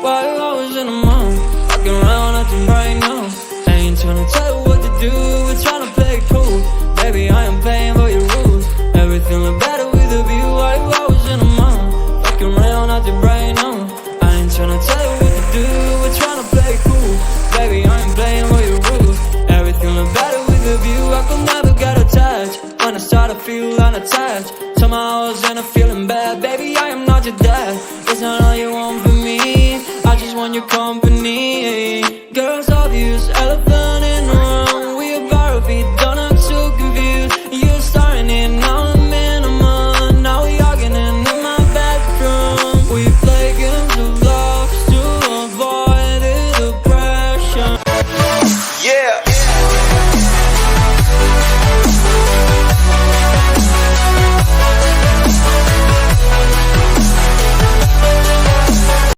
Why you always in the mood? Fucking around acting right now. I ain't tryna tell you what to do, we're tryna play it cool. Baby, I am playing by your rules. Everything look better with a view. Why you always in the mood? Fucking around acting right now. I ain't tryna tell you what to do, we're tryna play it cool. Baby, I am playing by your rules. Everything look better with a view. I could never get attached when I start to feel unattached. Somehow I was in a feeling bad. Baby, I am not your dad. It's not all you want from me, I just want your company. Girls obvious, elephant in the room.